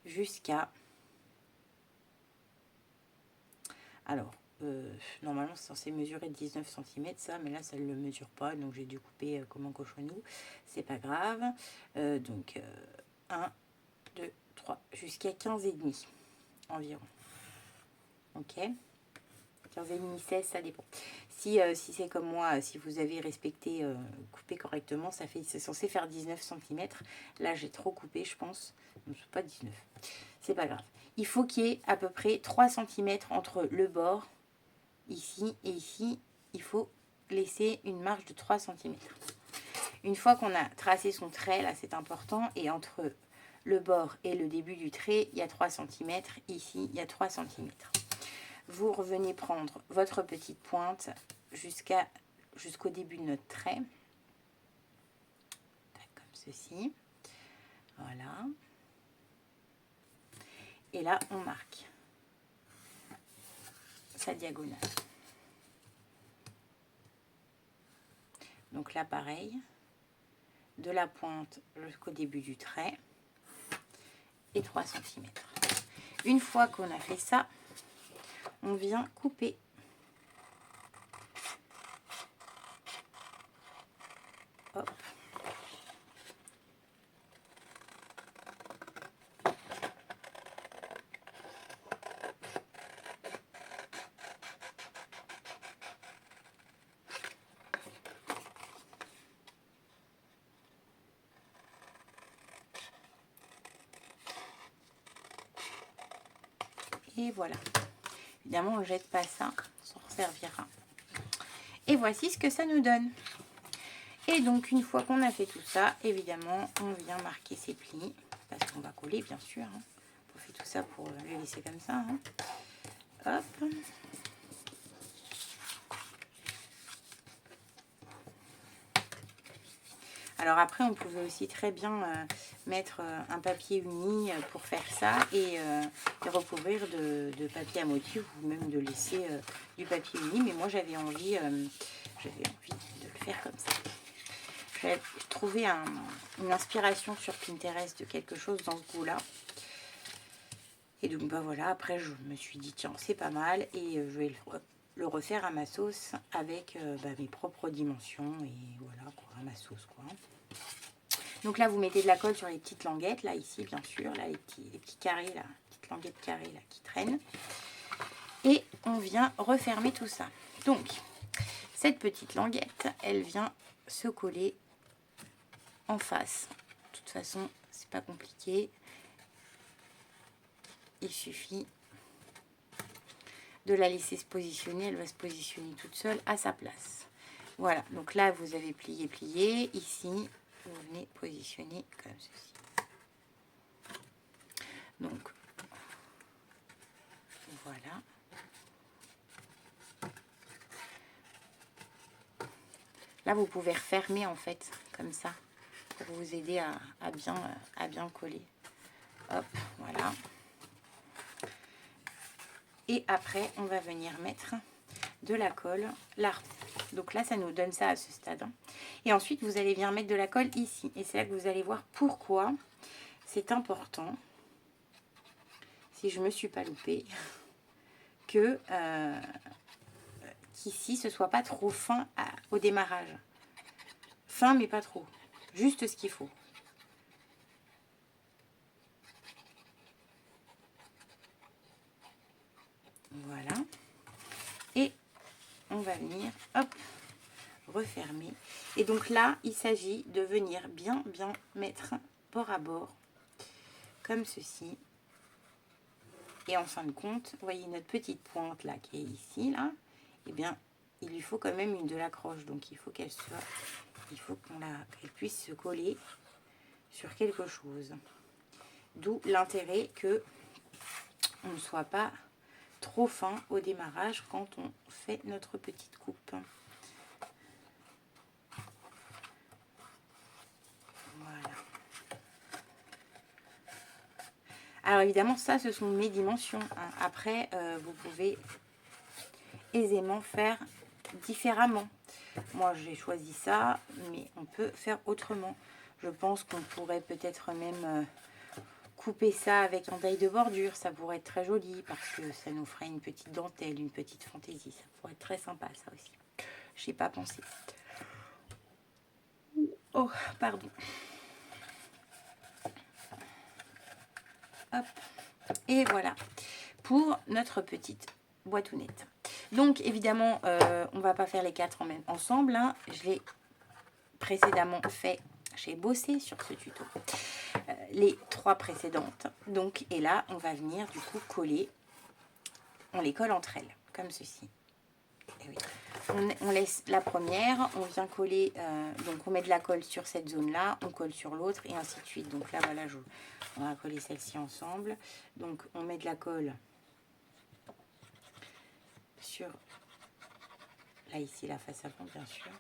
Speaker 1: jusqu'à... Alors, normalement c'est censé mesurer 19 cm ça, mais là ça ne le mesure pas, donc j'ai dû couper comme un cochonou, c'est pas grave. Donc 1, 2, 3, jusqu'à 15,5 environ. Ok, 15,5, 16, ça dépend. Si c'est comme moi, si vous avez respecté, coupé correctement, c'est censé faire 19 cm. Là j'ai trop coupé, je pense. Non, c'est pas 19, c'est pas grave. Il faut qu'il y ait à peu près 3 cm entre le bord ici et ici, il faut laisser une marge de 3 cm. Une fois qu'on a tracé son trait, là c'est important, et entre le bord et le début du trait, il y a 3 cm, ici il y a 3 cm. Vous revenez prendre votre petite pointe jusqu'au début de notre trait, comme ceci, voilà. Et là on marque sa diagonale. Donc là, pareil, de la pointe jusqu'au début du trait et 3 cm. Une fois qu'on a fait ça, on vient couper. Hop. Et voilà. Évidemment, on ne jette pas ça, ça servira. Et voici ce que ça nous donne. Et donc, une fois qu'on a fait tout ça, évidemment, on vient marquer ses plis. Parce qu'on va coller, bien sûr. Hein. On fait tout ça pour le laisser comme ça. Hein. Hop. Alors après, on pouvait aussi très bien mettre un papier uni pour faire ça et recouvrir de papier à motif ou même de laisser du papier uni. Mais moi, j'avais envie faire comme ça. J'ai trouvé une inspiration sur Pinterest de quelque chose dans ce goût-là. Et donc, bah voilà, après, je me suis dit, tiens, c'est pas mal. Et je vais le refaire à ma sauce avec mes propres dimensions. Et voilà, quoi, à ma sauce, quoi. Donc là, vous mettez de la colle sur les petites languettes, là, ici, bien sûr. Là, les petits carrés, là, petites languettes carrées, là, qui traînent. Et on vient refermer tout ça. Donc, cette petite languette, elle vient se coller en face. De toute façon, c'est pas compliqué. Il suffit de la laisser se positionner. Elle va se positionner toute seule à sa place. Voilà, donc là, vous avez plié, plié. Ici, vous venez positionner comme ceci. Donc, voilà. Là, vous pouvez refermer, en fait, comme ça, pour vous aider à bien coller. Hop, voilà. Et après, on va venir mettre de la colle là. Donc là, ça nous donne ça à ce stade. Et ensuite, vous allez venir mettre de la colle ici. Et c'est là que vous allez voir pourquoi c'est important, si je ne me suis pas loupée, que qu'ici, ce soit pas trop fin au démarrage. Fin, mais pas trop. Juste ce qu'il faut. Voilà. Et on va venir, hop, refermer. Et donc là, il s'agit de venir bien mettre bord à bord, comme ceci. Et en fin de compte, vous voyez notre petite pointe là qui est ici, là, eh bien, il lui faut quand même de l'accroche. Donc il faut qu'elle qu'elle puisse se coller sur quelque chose. D'où l'intérêt que on ne soit pas trop fin au démarrage quand on fait notre petite coupe. Voilà. Alors évidemment, ça, ce sont mes dimensions. Hein. Après, vous pouvez aisément faire différemment. Moi, j'ai choisi ça, mais on peut faire autrement. Je pense qu'on pourrait peut-être même couper ça avec un taille de bordure. Ça pourrait être très joli parce que ça nous ferait une petite dentelle, une petite fantaisie. Ça pourrait être très sympa, ça aussi. Je n'y ai pas pensé. Oh, pardon. Hop. Et voilà pour notre petite boîtounette. Donc évidemment, on va pas faire les 4 ensemble. Hein. Je l'ai précédemment fait. J'ai bossé sur ce tuto. Les 3 précédentes. Donc, et là, on va venir du coup coller. On les colle entre elles, comme ceci. Et oui. On laisse la première, on vient coller, donc on met de la colle sur cette zone-là, on colle sur l'autre et ainsi de suite. Donc là, voilà, on va coller celle-ci ensemble. Donc on met de la colle sur, là ici, la face avant, bien sûr.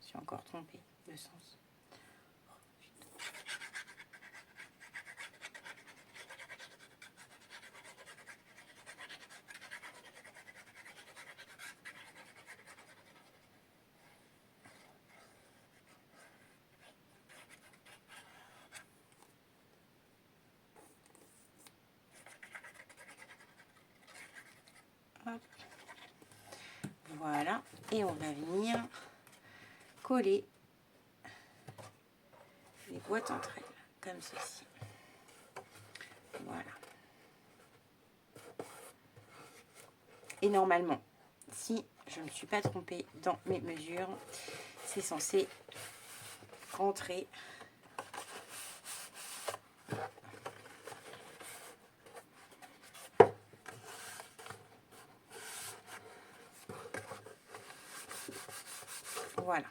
Speaker 1: Je suis encore trompée de sens. Hop. Voilà, et on va venir coller les boîtes entre elles, comme ceci. Voilà. Et normalement, si je ne me suis pas trompée dans mes mesures, c'est censé rentrer voilà.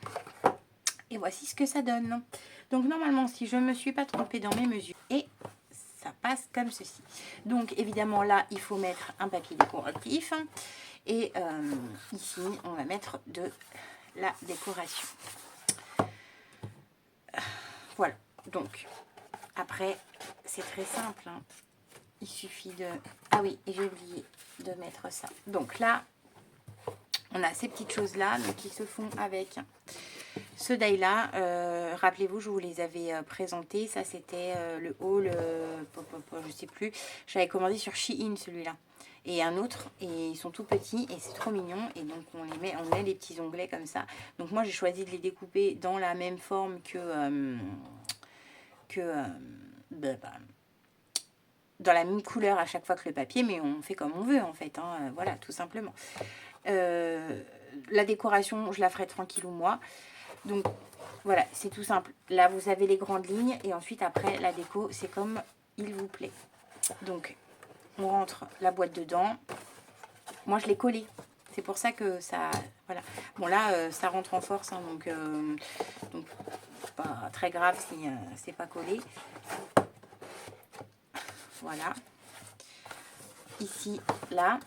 Speaker 1: Et voici ce que ça donne. Donc normalement, si je ne me suis pas trompée dans mes mesures, et ça passe comme ceci. Donc évidemment là, il faut mettre un papier décoratif. Et ici, on va mettre de la décoration. Voilà. Donc après, c'est très simple. Hein. Il suffit de... Ah oui, et j'ai oublié de mettre ça. Donc là, on a ces petites choses-là donc qui se font avec ce die-là. Rappelez-vous, je vous les avais présentés. Ça, c'était le haul, je sais plus. J'avais commandé sur Shein celui-là. Et un autre, et ils sont tout petits et c'est trop mignon. Et donc on met les petits onglets comme ça. Donc moi j'ai choisi de les découper dans la même forme que dans la même couleur à chaque fois que le papier, mais on fait comme on veut en fait, hein, voilà, tout simplement. La décoration, je la ferai tranquillou moi. Donc voilà, c'est tout simple. Là, vous avez les grandes lignes et ensuite après, la déco, c'est comme il vous plaît. Donc, on rentre la boîte dedans. Moi, je l'ai collée. C'est pour ça que ça... Voilà. Bon, là, ça rentre en force, hein, donc pas très grave si c'est pas collé. Voilà. Ici, là.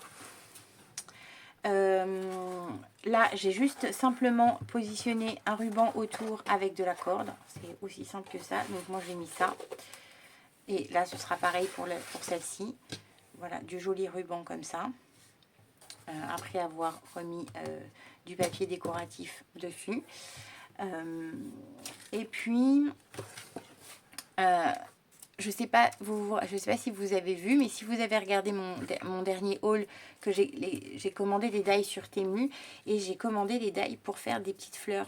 Speaker 1: Là, j'ai juste simplement positionné un ruban autour avec de la corde. C'est aussi simple que ça. Donc, moi, j'ai mis ça. Et là, ce sera pareil pour celle-ci. Voilà, du joli ruban comme ça. Après avoir remis du papier décoratif dessus. Et puis, je sais pas si vous avez vu, mais si vous avez regardé mon dernier haul, que j'ai commandé des die sur Temu et j'ai commandé des die pour faire des petites fleurs.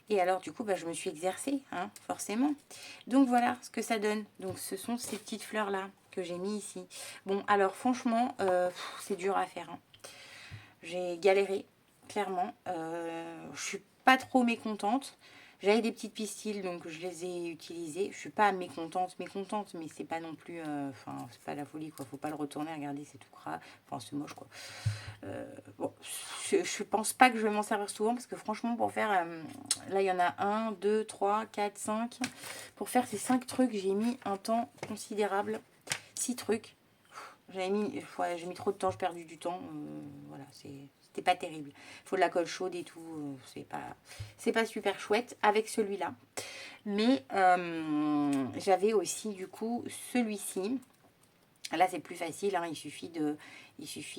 Speaker 1: Et alors du coup, je me suis exercée, hein, forcément. Donc voilà ce que ça donne. Donc ce sont ces petites fleurs là que j'ai mis ici. Bon, alors franchement, c'est dur à faire. Hein. J'ai galéré, clairement. Je suis pas trop mécontente. J'avais des petites pistils, donc je les ai utilisées. Je suis pas mécontente, mais c'est pas non plus... Enfin, c'est pas la folie, quoi. Faut pas le retourner, regardez, c'est tout gras. Enfin, c'est moche, quoi. Bon, je pense pas que je vais m'en servir souvent, parce que franchement, pour faire... là, il y en a 1, 2, 3, 4, 5. Pour faire ces 5 trucs, j'ai mis un temps considérable. 6 trucs. J'ai mis trop de temps, j'ai perdu du temps. Voilà, c'était pas terrible. Il faut de la colle chaude et tout. C'est pas super chouette avec celui-là. Mais j'avais aussi du coup celui-ci. Là, c'est plus facile. Hein, il suffit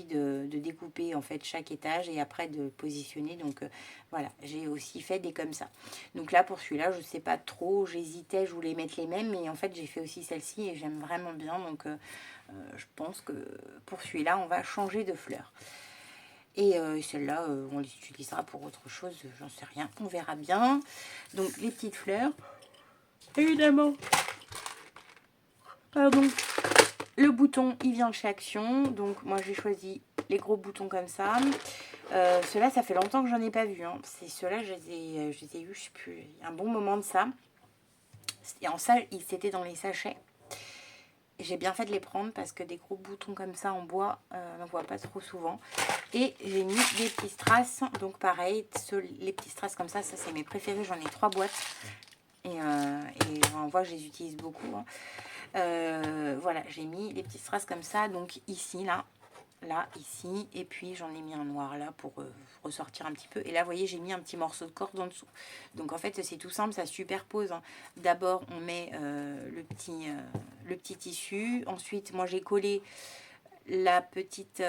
Speaker 1: de découper en fait chaque étage et après de positionner. Donc voilà, j'ai aussi fait des comme ça. Donc là, pour celui-là, je sais pas trop. J'hésitais, je voulais mettre les mêmes, mais en fait, j'ai fait aussi celle-ci et j'aime vraiment bien. Donc je pense que pour celui-là, on va changer de fleurs. Et celle-là, on les utilisera pour autre chose, j'en sais rien, on verra bien. Donc les petites fleurs, évidemment. Pardon. Le bouton, il vient de chez Action. Donc moi, j'ai choisi les gros boutons comme ça. Ceux-là, ça fait longtemps que j'en ai pas vu. Hein. C'est ceux-là, je les ai eus, je sais plus, un bon moment de ça. Et en ça, c'était dans les sachets. J'ai bien fait de les prendre parce que des gros boutons comme ça en bois, on n'en voit pas trop souvent. Et j'ai mis des petits strass. Donc pareil, les petits strass comme ça c'est mes préférés. J'en ai 3 boîtes. Et on voit que je les utilise beaucoup. Hein. Voilà, j'ai mis les petits strass comme ça. Donc ici, là, ici. Et puis j'en ai mis un noir là pour ressortir un petit peu. Et là, vous voyez, j'ai mis un petit morceau de corde en dessous. Donc en fait, c'est tout simple, ça superpose. Hein. D'abord, on met le petit tissu. Ensuite, moi, j'ai collé la petite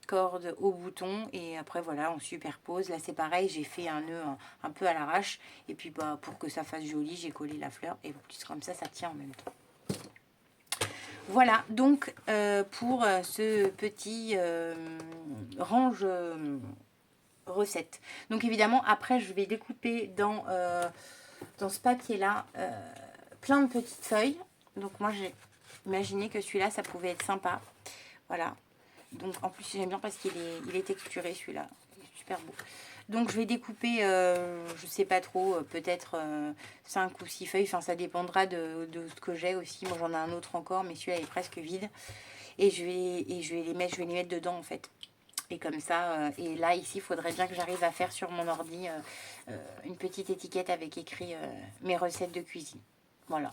Speaker 1: corde au bouton. Et après, voilà, on superpose. Là, c'est pareil, j'ai fait un nœud un peu à l'arrache. Et puis, pour que ça fasse joli, j'ai collé la fleur. Et plus comme ça tient en même temps. Voilà, donc pour ce petit range recette. Donc évidemment, après, je vais découper dans ce papier-là plein de petites feuilles. Donc moi, j'ai imaginé que celui-là, ça pouvait être sympa. Voilà. Donc en plus, j'aime bien parce qu'il est texturé, celui-là. Il est super beau. Donc je vais découper, je sais pas trop, peut-être 5 ou 6 feuilles. Enfin, ça dépendra de ce que j'ai aussi. Moi, j'en ai un autre encore, mais celui-là est presque vide. Et je vais les mettre dedans, en fait. Et comme ça, et là, ici, il faudrait bien que j'arrive à faire sur mon ordi une petite étiquette avec écrit mes recettes de cuisine. Voilà.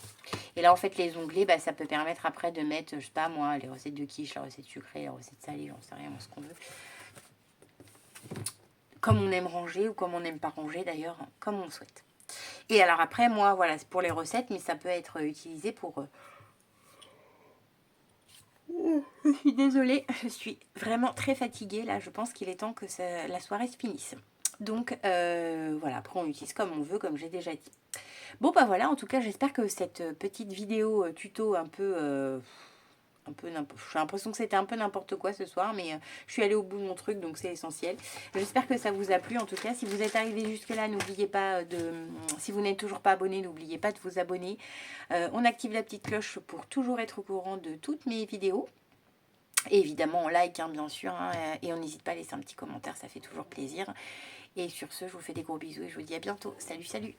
Speaker 1: Et là, en fait, les onglets, ça peut permettre après de mettre, je sais pas moi, les recettes de quiche, les recettes sucrées, les recettes salées, j'en sais rien, ce qu'on veut. Comme on aime ranger ou comme on n'aime pas ranger d'ailleurs, comme on souhaite. Et alors après, moi, voilà, c'est pour les recettes, mais ça peut être utilisé pour... Je suis désolée, je suis vraiment très fatiguée là, je pense qu'il est temps que la soirée se finisse. Donc voilà, après on utilise comme on veut, comme j'ai déjà dit. Bon bah voilà, en tout cas j'espère que cette petite vidéo tuto un peu j'ai l'impression que c'était un peu n'importe quoi ce soir, mais je suis allée au bout de mon truc, donc c'est essentiel. J'espère que ça vous a plu. En tout cas, si vous êtes arrivé jusque là, n'oubliez pas si vous n'êtes toujours pas abonné, n'oubliez pas de vous abonner. On active la petite cloche pour toujours être au courant de toutes mes vidéos. Et évidemment, on like, hein, bien sûr, hein, et on n'hésite pas à laisser un petit commentaire, ça fait toujours plaisir. Et sur ce, je vous fais des gros bisous et je vous dis à bientôt. Salut, salut!